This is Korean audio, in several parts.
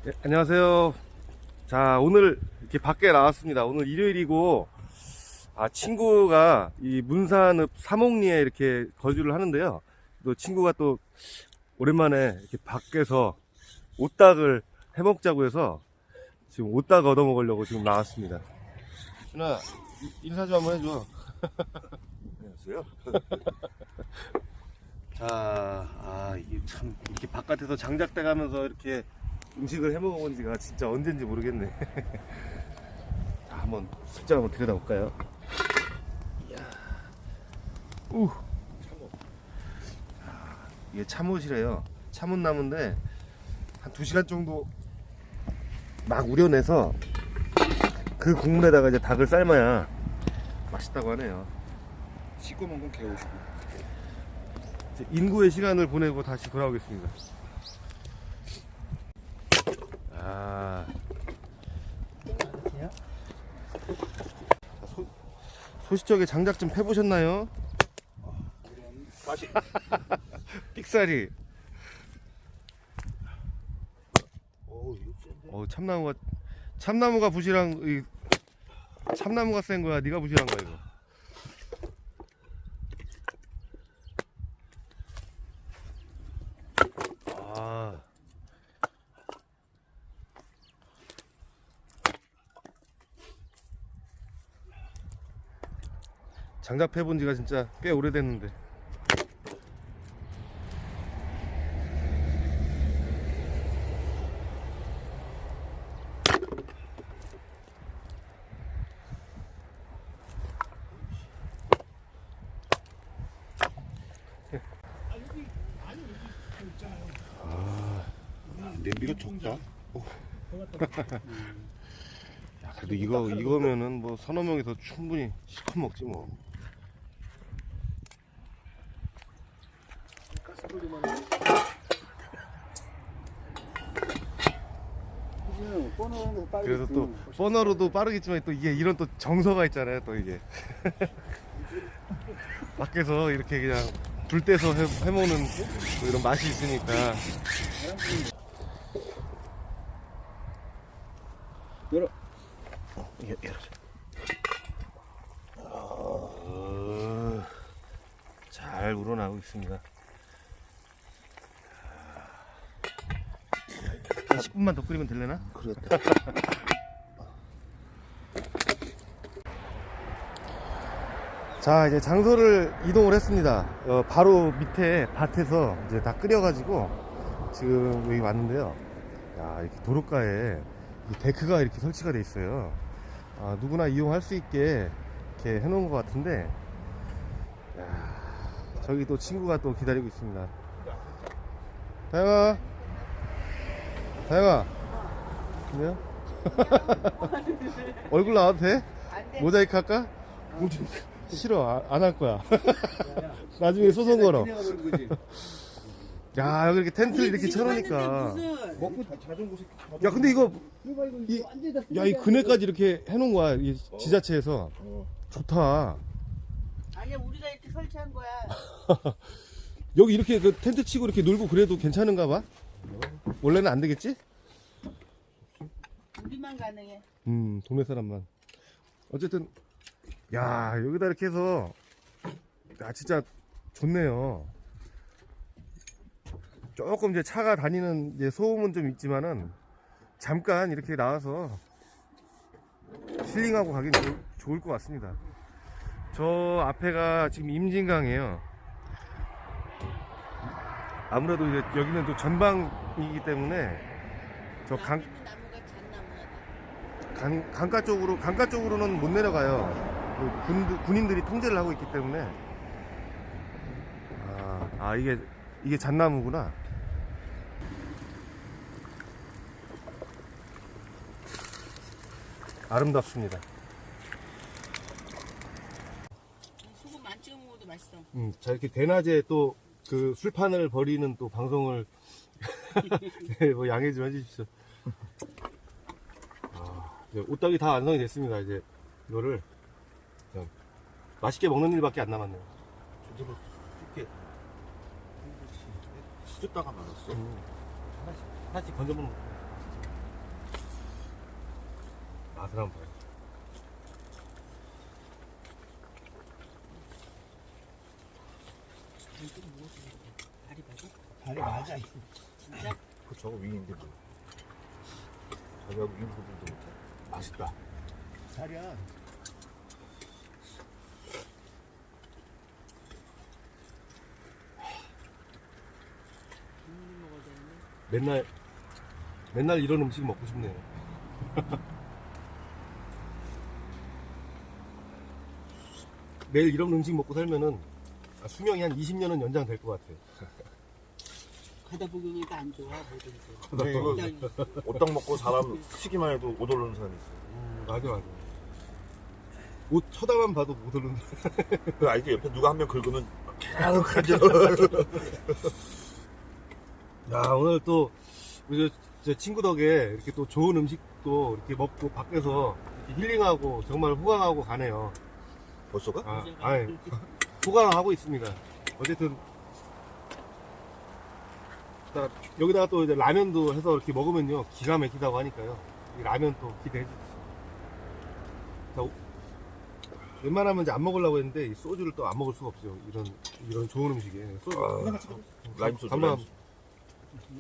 네, 안녕하세요. 자, 오늘 이렇게 밖에 나왔습니다. 오늘 일요일이고, 친구가 이 문산읍 사목리에 이렇게 거주를 하는데요. 또 친구가 또 오랜만에 이렇게 밖에서 오딱을 해먹자고 해서 지금 오딱 얻어 먹으려고 지금 나왔습니다. 준아, 인사 좀 한번 해줘. 안녕하세요. 자, 이게 참, 이렇게 바깥에서 장작대 가면서 이렇게 음식을 해 먹어본 지가 진짜 언젠지 모르겠네. 자, 한번 숫자 한번 들여다 볼까요? 이야. 참옷. 이게 참옷이래요. 참옷나무인데, 한 2시간 정도 막 우려내서 그 국물에다가 이제 닭을 삶아야 맛있다고 하네요. 씻고 먹은 개오시고. 이제 인구의 시간을 보내고 다시 돌아오겠습니다. 소시적에 장작 좀 패보셨나요? 맛이. 삑사리. 이거 참나무가 부실한, 참나무가 센 거야? 네가 부실한 거야, 이거? 장작 패본 지가 진짜 꽤 오래됐는데. 냄비가 적다. 야, 그래도 이거면은 뭐 서너 명이서 충분히 실컷 먹지 뭐. 그래서 또 버너로도 빠르겠지만 또 이게 이런 또 정서가 있잖아요. 또 이게 밖에서 이렇게 그냥 불 떼서 해먹는 또 이런 맛이 있으니까. 열어. 열어줘. 잘 우러나오고 있습니다. 한 10분만 더 끓이면 되려나? 그렇다. 자, 이제 장소를 이동을 했습니다. 바로 밑에 밭에서 이제 다 끓여가지고 지금 여기 왔는데요. 야, 이렇게 도로가에 이 데크가 이렇게 설치가 돼 있어요. 누구나 이용할 수 있게 이렇게 해놓은 것 같은데, 야, 저기 또 친구가 또 기다리고 있습니다. 다영아, 다영아, 그래요? 얼굴 나와도 돼? 모자이크 할까? 싫어, 안 할 거야. 나중에 소송 걸어. 야, 여기 이렇게 텐트를 이렇게 쳐놓으니까. 먹고 자전거 야, 근데 이거, 이 그네까지 이렇게 해놓은 거야, 이 지자체에서. 좋다. 아니야, 우리가 이렇게 설치한 거야. 여기 이렇게 그 텐트 치고 이렇게 놀고 그래도 괜찮은가 봐? 원래는 안 되겠지? 우리만 가능해. 동네 사람만. 어쨌든, 야, 여기다 이렇게 해서, 진짜 좋네요. 조금 이제 차가 다니는 이제 소음은 좀 있지만은, 잠깐 이렇게 나와서 힐링하고 가긴 좋을 것 같습니다. 저 앞에가 지금 임진강이에요. 아무래도 이제 여기는 또 전방이기 때문에, 저 나무가 잣나무야. 강가 쪽으로는 못 내려가요. 군인들이 통제를 하고 있기 때문에. 이게 잣나무구나. 아름답습니다. 소금 안 찍어 먹어도 맛있어. 자, 이렇게 대낮에 또 그 술판을 벌이는 또 방송을 네, 뭐 양해 좀 해주십시오. 이제 오딱이 다 완성이 됐습니다. 이제 이거를 그냥 맛있게 먹는 일밖에 안 남았네요. 저거 이렇게 수줬다가 말았어. 하나씩 건져보는 거. 맛을 한번 봐요. 다리 봐도? 다리 맞아. 진짜? 그 저거 윙인데 뭐. 저기하고 윙 부분도 못해. 맛있다. 살이야. 먹어야 되는데. 맨날 이런 음식 먹고 싶네요. 매일 이런 음식 먹고 살면은 수명이 한 20년은 연장될 것 같아요. 가다 보니까 안 좋아 뭐든지. 네, 이거 굉장히. 오딱 먹고 사람 시기만 해도 못 오르는 사람이 있어. 맞아. 옷 쳐다만 봐도 못 오르는. 그 알지? 옆에 누가 한 명 긁으면 계속 하죠. 야, 오늘 또 우리 저 친구 덕에 이렇게 또 좋은 음식도 이렇게 먹고 밖에서 이렇게 힐링하고 정말 호강하고 가네요. 벌써가? 아니, 호강하고 있습니다. 어쨌든 자, 여기다가 또 이제 라면도 해서 이렇게 먹으면요 기가 막히다고 하니까요. 이 라면 또 기대해 주세요. 자, 웬만하면 이제 안 먹으려고 했는데 이 소주를 또 안 먹을 수가 없어요. 이런 좋은 음식에 소주. 라임 소주. 한번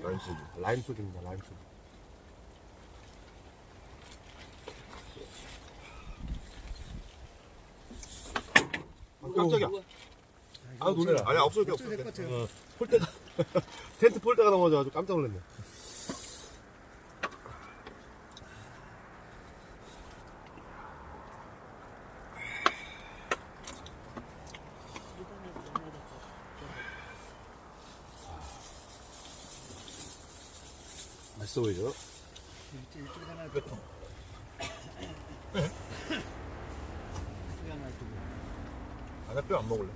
라임 소주. 라임 소주입니다. 라임 소주. 깜짝이야. 아, 놀래라. 아니 없어도 돼. 없어도 없어도 될 돼. 폴대가 텐트 폴대가 넘어져가지고 깜짝 놀랐네. 맛있어 보이죠? 몇 통? 아나 뼈 안 먹을래.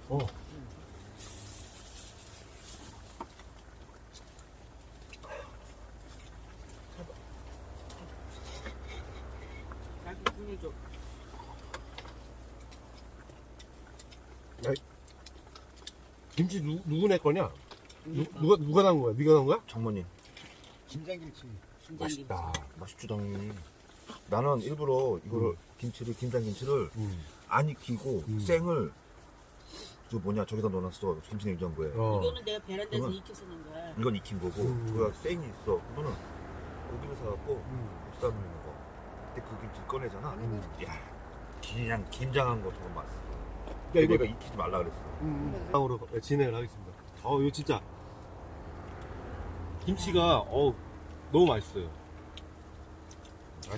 어. 나도 보내줘. 김치 누구네 거냐? 누가 난 거야? 네가 난 거야? 장모님. 김장김치. 맛있다. 맛있죠 당연히. 나는 일부러 이거를 김치를 김장김치를 안 익히고 생을 그 뭐냐 저기다 넣어놨어 김치냉장고에. 이거는 내가 베란다에서 그러면- 익혀서 넣은 거야. 이건 익힌 거고 그거 생이 있어. 그거는 고기를 사갖고 국산 넣는 거. 근데 그 김치 꺼내잖아. 야 그냥 김장한 것처럼 맛있어. 야, 이거 내가 익히지 말라 그랬어. 으로 진행을 하겠습니다. 이거 진짜 김치가 너무 맛있어요.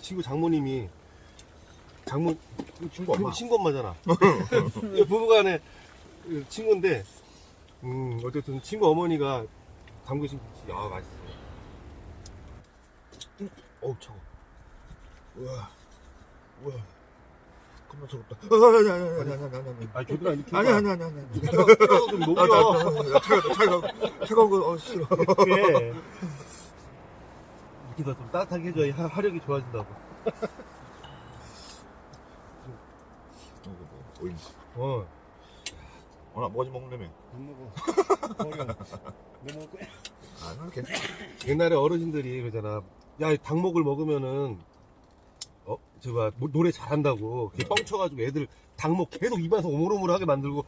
친구 장모님이 친구 엄마. 친구 엄마잖아. 부부간의 친구인데 어쨌든 친구 어머니가 담그신 김치 맛있어요. 어우 차워. 우와. 겁나 차갑다. 아니 교들아 이렇게 아니. 뜨거워서 좀 녹여. 차가운 거 싫어. 이렇게 더 좀 따뜻하게 해줘야 화력이 좋아진다고. 오잉. 나 뭐지 먹는다며? 못 먹어. 버려. 못 먹을 거야. 난 괜찮아. 옛날에 어르신들이 그러잖아. 야, 닭목을 먹으면은 제가 노래 잘한다고 이렇게 뻥쳐가지고 애들 닭목 계속 입안에서 오물오물하게 만들고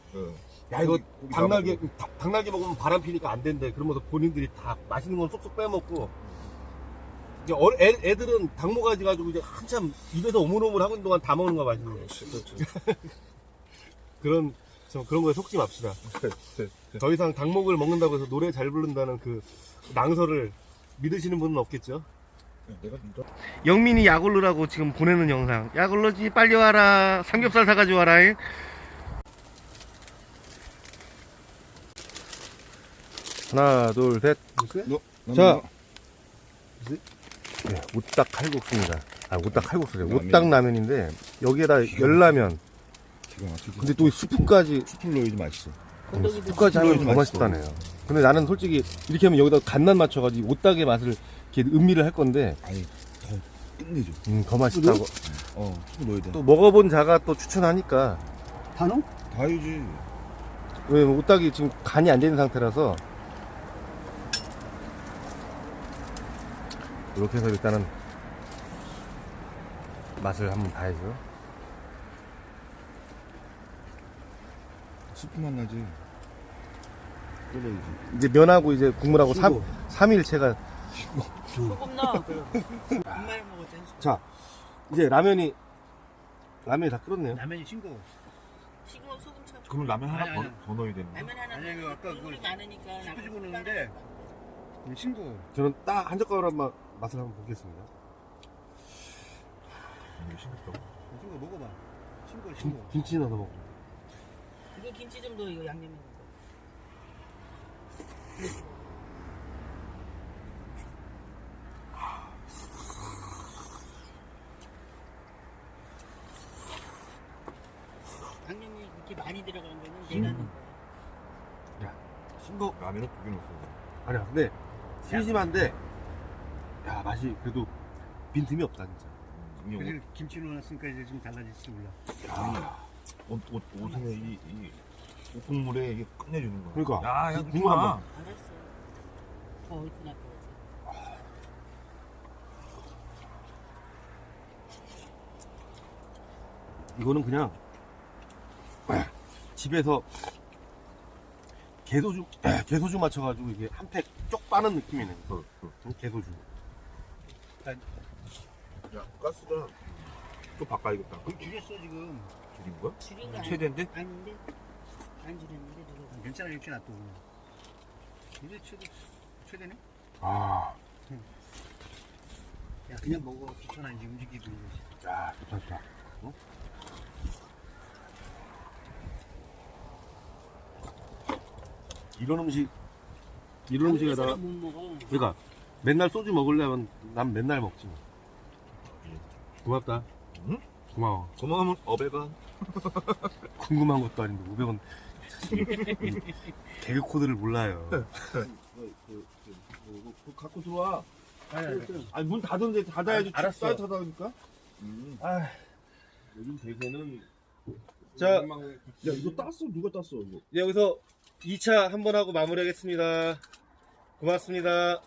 야 이거 고기 닭날개 먹으면 바람 피니까 안 된대. 그러면서 본인들이 다 맛있는 건 쏙쏙 빼먹고 이제 애들은 닭모가지 가지고 이제 한참 입에서 오물오물 하고 있는 동안 다 먹는 거 맛있는 거. 그런 거에 속지 맙시다. 더 이상 닭목을 먹는다고 해서 노래 잘 부른다는 그 낭설을 믿으시는 분은 없겠죠? 내가 진짜 영민이 약 올르라고 지금 보내는 영상. 약 올르지 빨리 와라. 삼겹살 사가지고 와라. 하나 둘 셋. 자, 오딱 칼국수입니다. 오딱 칼국수래. 오딱 라면인데 여기에다 열라면. 근데 또 스프까지 수풀 넣어야지 맛있어. 스프까지 하면 더 맛있다네요. 근데 나는 솔직히 이렇게 하면 여기다 간만 맞춰가지고 오딱의 맛을 이렇게 음미를 할 건데 아니 더 끝내줘. 더 맛있다고. 수풀 넣어야 돼. 또 먹어본 자가 또 추천하니까. 단호? 다이지. 왜냐면 오딱이 지금 간이 안 되는 상태라서 이렇게 해서 일단은 맛을 한번 봐야죠. 스프 맛 나지. 끓여야지. 이제 면하고 이제 국물하고 신고. 삼일체가. 소금 넣어. 엄마를 먹었잖아. 자, 이제 라면이 다 끓었네요. 라면이 싱거워. 지금 소금 쳐. 그럼 라면 하나 아니, 더, 아니. 더 넣어야 되는 거야? 라면 하나. 아니, 그 아까 국물이 그걸 많으니까. 스프 집어넣는데 싱거워. 저는 딱 한 젓가락 한번 맛을 한번 보겠습니다. 이게 싱겁다고? 싱거워 먹어봐. 싱거워. 김치 넣어서 먹어. 이거 김치 좀 넣어. 이거 양념에 넣어. 양념이 이렇게 많이 들어간 거는 내가 넣은 거야. 싱거. 라면을 두개 넣었어. 아니야, 근데 심심한데, 야 맛이 그래도 빈틈이 없다 진짜. 그래서 김치 넣어놨으니까 이제 좀 달라질지 몰라. 옷에 이 국물에 이게 끝내주는 거야. 그러니까. 야, 야, 국물 한 번. 알았어. 더 얼큰 할 거지. 이거는 그냥 집에서 개소주 맞춰가지고 이게 한 팩 쪽 빠는 느낌이네. 개소주. 야, 가스가 또 바꿔야겠다. 그럼 줄였어 지금. 줄인 거야? 줄인 거 최대인데? 아닌데? 안 줄였는데 누가. 괜찮아 이렇게 놔둬. 이제 최대네? 아, 야 그냥 먹어. 귀찮아 이제 움직이고. 야, 좋다, 좋다. 어? 이런 음식에다, 사람 못 먹어. 그러니까 맨날 소주 먹으려면 난 맨날 먹지 뭐. 고맙다. 응? 고마워. 고마우면 어배가. 궁금한 것도 아닌데 500원. 개그 코드를 몰라요. 갖고 들어와. 아니. 아니, 문 닫은데 닫아야지. 알았어. 따뜻하다니까? 아, 요즘 대세는. 자, 야, 이거 땄어? 누가 땄어, 이거? 이제 여기서 2차 한번 하고 마무리하겠습니다. 고맙습니다.